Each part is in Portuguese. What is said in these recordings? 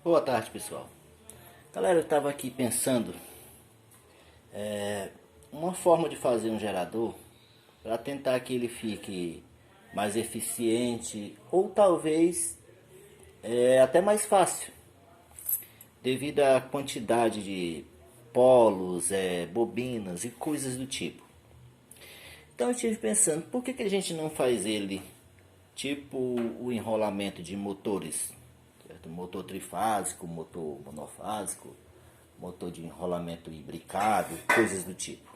Boa tarde, pessoal. Galera, eu estava aqui pensando uma forma de fazer um gerador para tentar que ele fique mais eficiente ou talvez até mais fácil, devido à quantidade de polos, bobinas e coisas do tipo. Então eu estive pensando, por que a gente não faz ele tipo o enrolamento de motores, certo? Motor trifásico, motor monofásico, motor de enrolamento imbricado, coisas do tipo.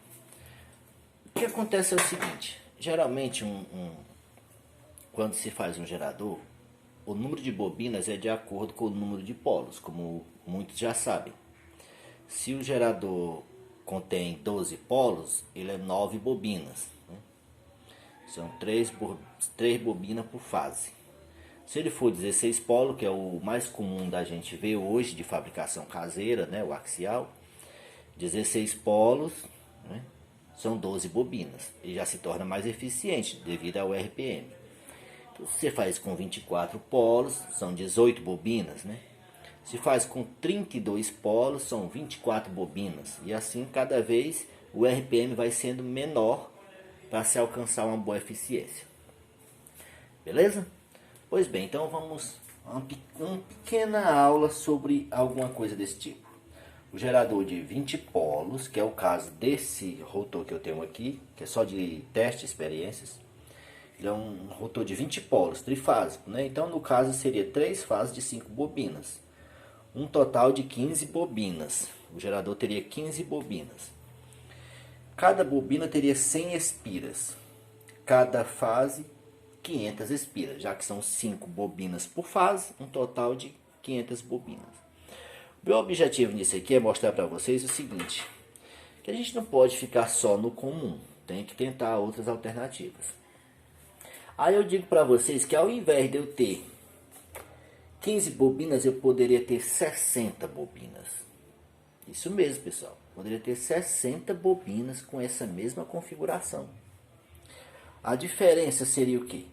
O que acontece é o seguinte, geralmente quando se faz um gerador, o número de bobinas é de acordo com o número de polos, como muitos já sabem. Se o gerador contém 12 polos, ele é 9 bobinas. São 3 bobinas por fase. Se ele for 16 polos, que é o mais comum da gente ver hoje de fabricação caseira, né, o axial, 16 polos, né, são 12 bobinas. E já se torna mais eficiente devido ao RPM. Então, se você faz com 24 polos, são 18 bobinas, né? Se faz com 32 polos, são 24 bobinas. E assim, cada vez, o RPM vai sendo menor para se alcançar uma boa eficiência. Beleza? Pois bem, então vamos a uma pequena aula sobre alguma coisa desse tipo. O gerador de 20 polos, que é o caso desse rotor que eu tenho aqui, que é só de teste, experiências. Ele é um rotor de 20 polos, trifásico, né? Então, no caso, seria 3 fases de 5 bobinas. Um total de 15 bobinas. O gerador teria 15 bobinas. Cada bobina teria 100 espiras. Cada fase, 500 espiras, já que são 5 bobinas por fase, um total de 500 bobinas. O meu objetivo nisso aqui é mostrar para vocês o seguinte, que a gente não pode ficar só no comum, tem que tentar outras alternativas. Aí eu digo para vocês que ao invés de eu ter 15 bobinas, eu poderia ter 60 bobinas. Isso mesmo, pessoal. Poderia ter 60 bobinas com essa mesma configuração. A diferença seria o quê?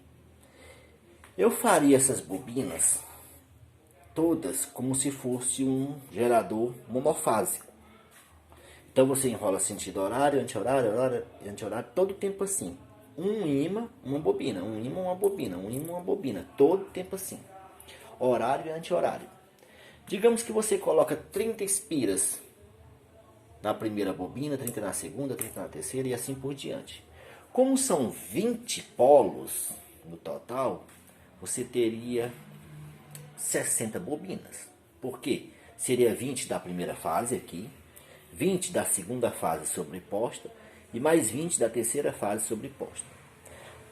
Eu faria essas bobinas todas como se fosse um gerador monofásico. Então você enrola sentido horário, anti-horário, horário e anti-horário, todo o tempo assim. Um ímã, uma bobina, um ímã, uma bobina, um ímã, uma bobina, todo o tempo assim. Horário e anti-horário. Digamos que você coloca 30 espiras na primeira bobina, 30 na segunda, 30 na terceira e assim por diante. Como são 20 polos no total, você teria 60 bobinas. Por quê? Seria 20 da primeira fase aqui, 20 da segunda fase sobreposta e mais 20 da terceira fase sobreposta.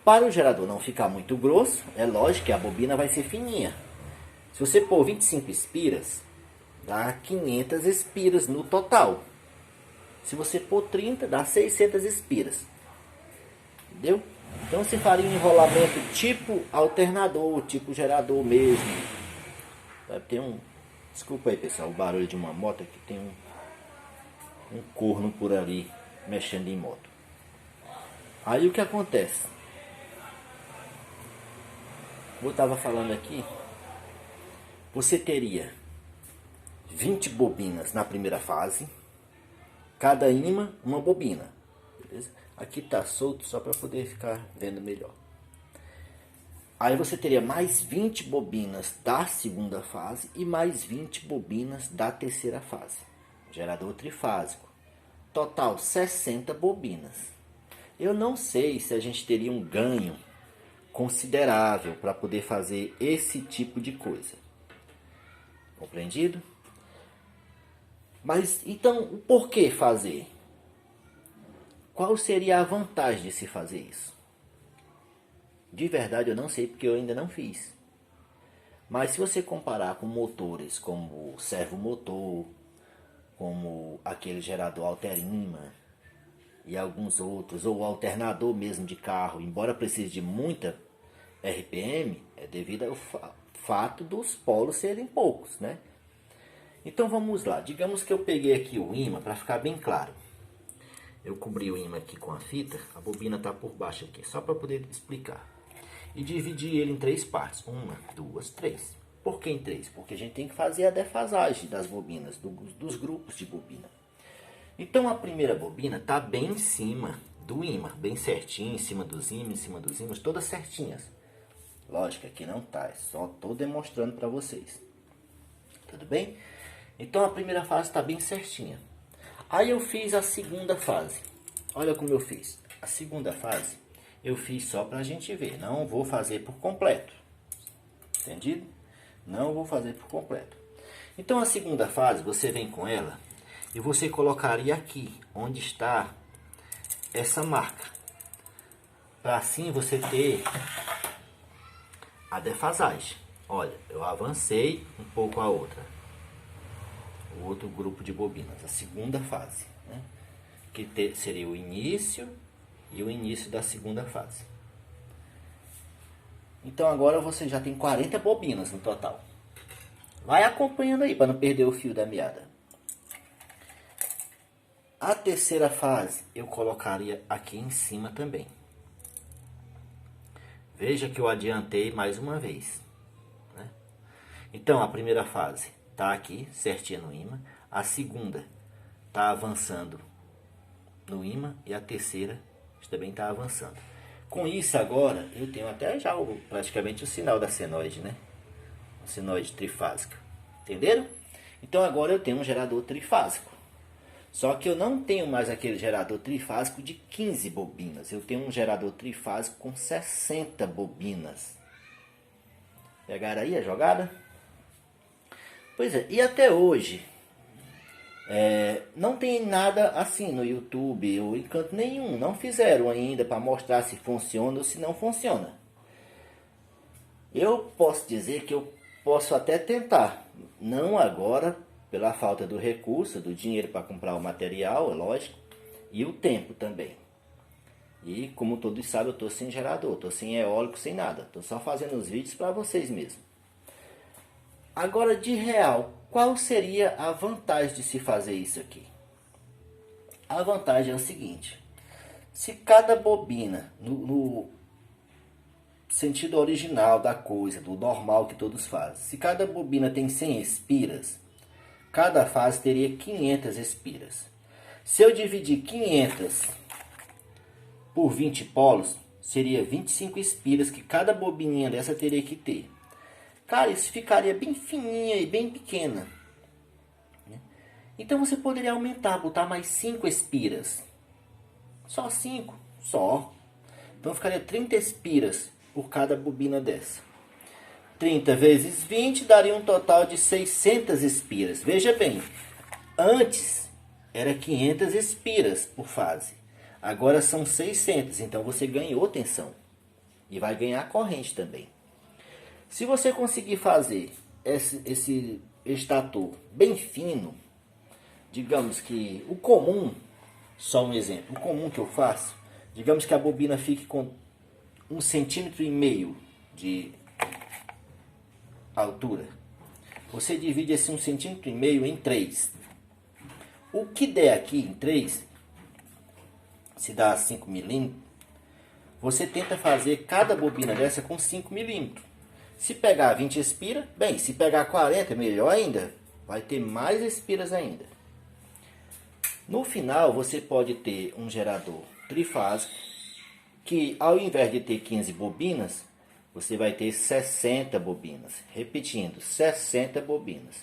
Para o gerador não ficar muito grosso, é lógico que a bobina vai ser fininha. Se você pôr 25 espiras, dá 500 espiras no total. Se você pôr 30, dá 600 espiras. Entendeu? Então você faria um enrolamento tipo alternador, tipo gerador mesmo. Tem um... Desculpa aí, pessoal, o barulho de uma moto aqui. Tem um corno por ali mexendo em moto. Aí o que acontece? Como eu estava falando aqui, você teria 20 bobinas na primeira fase, cada ímã uma bobina, beleza? Aqui está solto só para poder ficar vendo melhor. Aí você teria mais 20 bobinas da segunda fase e mais 20 bobinas da terceira fase. Gerador trifásico. Total 60 bobinas. Eu não sei se a gente teria um ganho considerável para poder fazer esse tipo de coisa. Compreendido? Mas então, o porquê fazer? Qual seria a vantagem de se fazer isso? De verdade eu não sei porque eu ainda não fiz. Mas se você comparar com motores como o servomotor, como aquele gerador Alterima e alguns outros, ou alternador mesmo de carro, embora precise de muita RPM, é devido ao fato dos polos serem poucos, né? Então vamos lá, digamos que eu peguei aqui o ímã para ficar bem claro. Eu cobri o ímã aqui com a fita, a bobina está por baixo aqui, só para poder explicar. E dividi ele em 3 partes, 1, 2, 3. Por que em 3? Porque a gente tem que fazer a defasagem das bobinas, dos grupos de bobina. Então a primeira bobina está bem em cima do ímã, bem certinho, em cima dos ímãs, todas certinhas. Lógico que não tá, só estou demonstrando para vocês. Tudo bem? Então a primeira fase está bem certinha. Aí eu fiz a segunda fase. Olha como eu fiz. A segunda fase eu fiz só para a gente ver. Não vou fazer por completo. Entendido? Não vou fazer por completo. Então a segunda fase você vem com ela e você colocaria aqui onde está essa marca. Para assim você ter a defasagem. Olha, eu avancei um pouco a outra. O outro grupo de bobinas, a segunda fase, né? Que seria o início e o início da segunda fase. Então agora você já tem 40 bobinas no total. Vai acompanhando aí para não perder o fio da meada. A terceira fase eu colocaria aqui em cima também. Veja que eu adiantei mais uma vez, né? Então a primeira fase está aqui certinha no ímã, a segunda está avançando no ímã e a terceira também está avançando. Com isso agora eu tenho até já praticamente o sinal da senoide, né? O senoide trifásico, entenderam? Então agora eu tenho um gerador trifásico. Só que eu não tenho mais aquele gerador trifásico de 15 bobinas. Eu tenho um gerador trifásico com 60 bobinas. Pegaram aí a jogada? Pois é, e até hoje não tem nada assim no YouTube ou em canto nenhum. Não fizeram ainda para mostrar se funciona ou se não funciona. Eu posso dizer que eu posso até tentar. Não agora, pela falta do recurso, do dinheiro para comprar o material, é lógico, e o tempo também. E como todos sabem, eu estou sem gerador, estou sem eólico, sem nada. Estou só fazendo os vídeos para vocês mesmos. Agora, de real, qual seria a vantagem de se fazer isso aqui? A vantagem é o seguinte: se cada bobina, no sentido original da coisa, do normal que todos fazem, se cada bobina tem 100 espiras, cada fase teria 500 espiras. Se eu dividir 500 por 20 polos, seria 25 espiras que cada bobininha dessa teria que ter. Cara, isso ficaria bem fininha e bem pequena. Então você poderia aumentar, botar mais 5 espiras. Só 5? Só. Então ficaria 30 espiras por cada bobina dessa. 30 vezes 20 daria um total de 600 espiras. Veja bem, antes era 500 espiras por fase. Agora são 600, então você ganhou tensão. E vai ganhar corrente também. Se você conseguir fazer esse estator bem fino, digamos que o comum, só um exemplo, o comum que eu faço, digamos que a bobina fique com 1,5 cm de altura. Você divide esse 1,5 cm em 3. O que der aqui em 3, se dá 5 mm, você tenta fazer cada bobina dessa com 5 mm. Se pegar 20 espiras, bem, se pegar 40, melhor ainda, vai ter mais espiras ainda. No final, você pode ter um gerador trifásico, que ao invés de ter 15 bobinas, você vai ter 60 bobinas. Repetindo, 60 bobinas.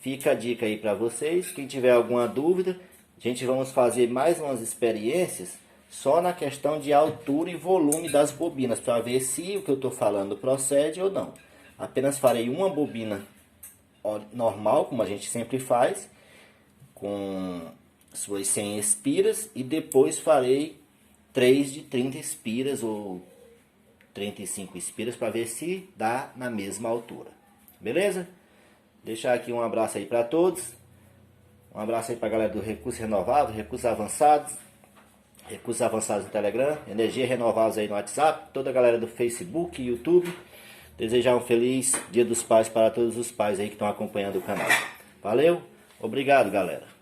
Fica a dica aí para vocês, quem tiver alguma dúvida, a gente vamos fazer mais umas experiências só na questão de altura e volume das bobinas, para ver se o que eu estou falando procede ou não. Apenas farei uma bobina normal, como a gente sempre faz, com suas 100 espiras, e depois farei 3 de 30 espiras ou 35 espiras, para ver se dá na mesma altura. Beleza? Deixar aqui um abraço aí para todos. Um abraço aí para a galera do Recursos Renováveis, Recursos Avançados no Telegram, Energia Renováveis aí no WhatsApp, toda a galera do Facebook e YouTube. Desejar um feliz Dia dos Pais para todos os pais aí que estão acompanhando o canal. Valeu, obrigado galera.